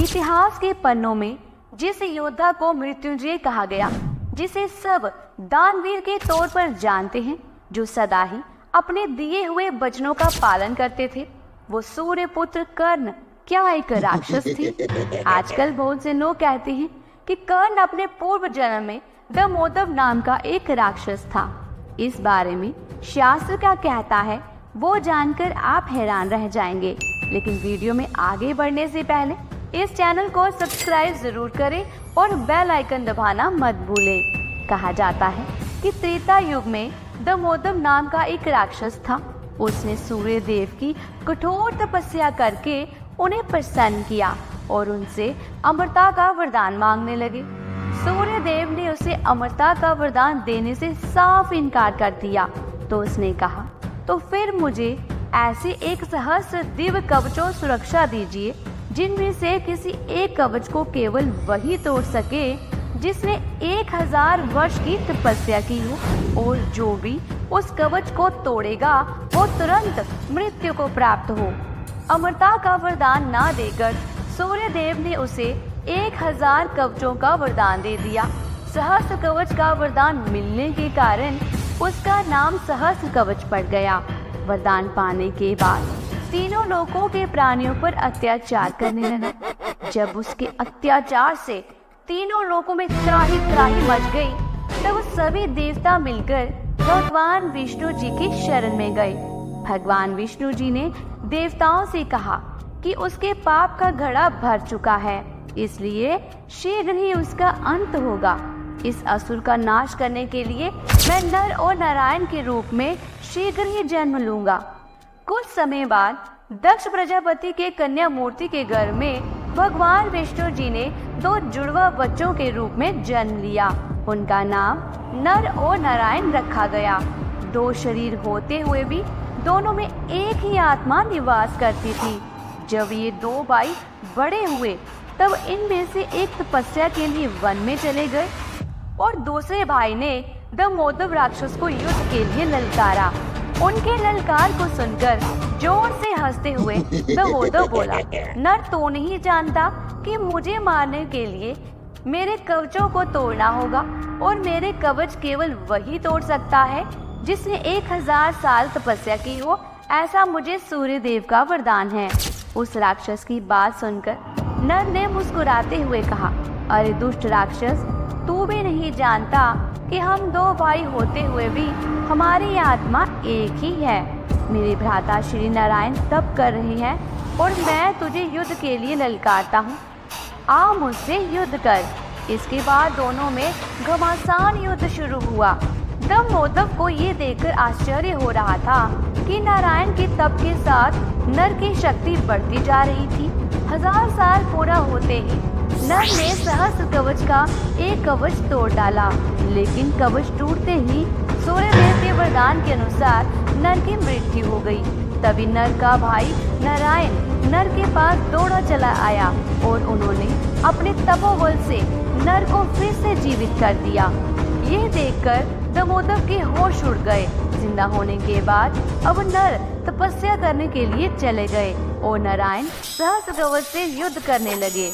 इतिहास के पन्नों में जिस योद्धा को मृत्युंजय कहा गया, जिसे सब दानवीर के तौर पर जानते हैं, जो सदा ही अपने दिए हुए वचनों का पालन करते थे, वो सूर्यपुत्र कर्ण क्या एक राक्षस थे? आजकल बहुत से लोग कहते हैं कि कर्ण अपने पूर्व जन्म में दमोदर नाम का एक राक्षस था। इस बारे में शास्त्र क्या कहता है वो जानकर आप हैरान रह जाएंगे। लेकिन वीडियो में आगे बढ़ने से पहले इस चैनल को सब्सक्राइब जरूर करें और बेल आइकन दबाना मत भूलें। कहा जाता है कि त्रेता युग में दमोदर नाम का एक राक्षस था। उसने सूर्य देव की कठोर तपस्या करके उन्हें प्रसन्न किया और उनसे अमरता का वरदान मांगने लगे। सूर्य देव ने उसे अमरता का वरदान देने से साफ इनकार कर दिया। तो उसने कहा, तो फिर मुझे ऐसे एक सहस्र दिव्य कवचों सुरक्षा दीजिए जिनमें से किसी एक कवच को केवल वही तोड़ सके जिसने 1000 वर्ष की तपस्या की हो, और जो भी उस कवच को तोड़ेगा वो तुरंत मृत्यु को प्राप्त हो। अमरता का वरदान ना देकर सूर्य देव ने उसे 1000 कवचों का वरदान दे दिया। सहस्र कवच का वरदान मिलने के कारण उसका नाम सहस्र कवच पड़ गया। वरदान पाने के बाद तीनों लोगों के प्राणियों पर अत्याचार करने लगा। जब उसके अत्याचार से तीनों लोगों में त्राही त्राही मच गई, तब सभी देवता मिलकर भगवान विष्णु जी की शरण में गए। भगवान विष्णु जी ने देवताओं से कहा कि उसके पाप का घड़ा भर चुका है, इसलिए शीघ्र ही उसका अंत होगा। इस असुर का नाश करने के लिए मैं नर और नारायण के रूप में शीघ्र ही जन्म लूंगा। कुछ समय बाद दक्ष प्रजापति के कन्या मूर्ति के गर्भ में भगवान विष्णु जी ने 2 जुड़वा बच्चों के रूप में जन्म लिया। उनका नाम नर और नारायण रखा गया। 2 शरीर होते हुए भी दोनों में एक ही आत्मा निवास करती थी। जब ये 2 भाई बड़े हुए तब इनमें से एक तपस्या के लिए वन में चले गए और दूसरे भाई ने दमोदर राक्षस को युद्ध के लिए ललकारा। उनके ललकार को सुनकर जोर से हंसते हुए दमोदर बोला, नर तो नहीं जानता कि मुझे मारने के लिए मेरे कवचों को तोड़ना होगा, और मेरे कवच केवल वही तोड़ सकता है जिसने 1000 साल तपस्या की हो। ऐसा मुझे सूर्य देव का वरदान है। उस राक्षस की बात सुनकर नर ने मुस्कुराते हुए कहा, अरे दुष्ट राक्षस, तू भी नहीं जानता कि हम 2 भाई होते हुए भी हमारी आत्मा एक ही है। मेरे भ्राता श्री नारायण तप कर रहे हैं और मैं तुझे युद्ध के लिए ललकारता हूँ। आ मुझसे युद्ध कर। इसके बाद दोनों में घमासान युद्ध शुरू हुआ। दमोदर को ये देखकर आश्चर्य हो रहा था कि नारायण के तप के साथ नर की शक्ति बढ़ती जा रही थी। 1000 साल पूरा होते ही नर ने सहस्र कवच का एक कवच तोड़ डाला, लेकिन कवच टूटते ही सूर्यदेव के वरदान के अनुसार नर की मृत्यु हो गई। तभी नर का भाई नारायण नर के पास दौड़ा चला आया और उन्होंने अपने तपोबल से नर को फिर से जीवित कर दिया। ये देखकर दमोदर के होश उड़ गए। जिंदा होने के बाद अब नर तपस्या करने के लिए चले गए और नारायण सहस्र कवच से युद्ध करने लगे।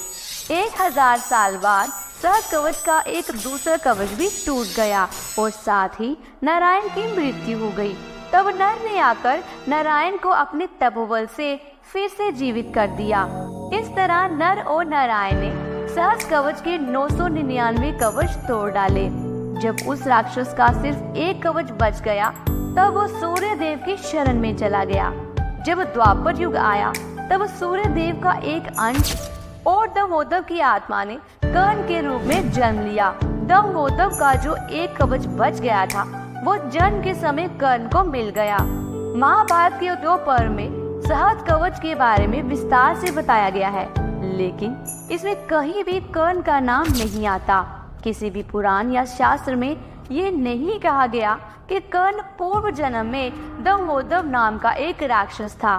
1000 साल बाद सहस्र कवच का एक दूसरा कवच भी टूट गया और साथ ही नारायण की मृत्यु हो गई। तब नर ने आकर नारायण को अपने तपोबल से फिर से जीवित कर दिया। इस तरह नर और नारायण ने सहस्र कवच के 999 कवच तोड़ डाले। जब उस राक्षस का सिर्फ एक कवच बच गया, तब वो सूर्य देव की शरण में चला गया। जब द्वापर युग आया, तब सूर्य देव का एक अंश और दमोदर की आत्मा ने कर्ण के रूप में जन्म लिया। दमोदर का जो एक कवच बच गया था, वो जन्म के समय कर्ण को मिल गया। महाभारत के 2 पर्व में सहस्र कवच के बारे में विस्तार से बताया गया है, लेकिन इसमें कहीं भी कर्ण का नाम नहीं आता। किसी भी पुराण या शास्त्र में ये नहीं कहा गया कि कर्ण पूर्व जन्म में दमोदर नाम का एक राक्षस था।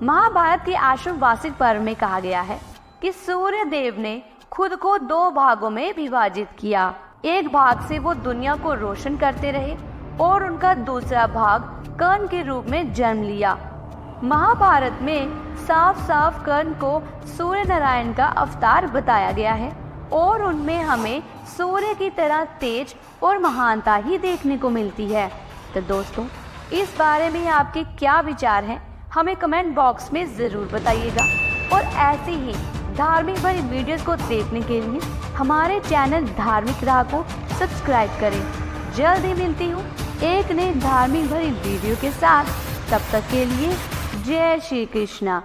महाभारत के आश्रम वार्षिक पर्व में कहा गया है कि सूर्य देव ने खुद को 2 भागों में विभाजित किया। एक भाग से वो दुनिया को रोशन करते रहे और उनका दूसरा भाग कर्ण के रूप में जन्म लिया। महाभारत में साफ साफ कर्ण को सूर्य नारायण का अवतार बताया गया है और उनमें हमें सूर्य की तरह तेज और महानता ही देखने को मिलती है। तो दोस्तों, इस बारे में आपके क्या विचार हैं, हमें कमेंट बॉक्स में ज़रूर बताइएगा। और ऐसी ही धार्मिक भरी वीडियोस को देखने के लिए हमारे चैनल धार्मिक राह को सब्सक्राइब करें। जल्द ही मिलती हूँ एक नई धार्मिक भरी वीडियो के साथ। तब तक के लिए जय श्री कृष्णा।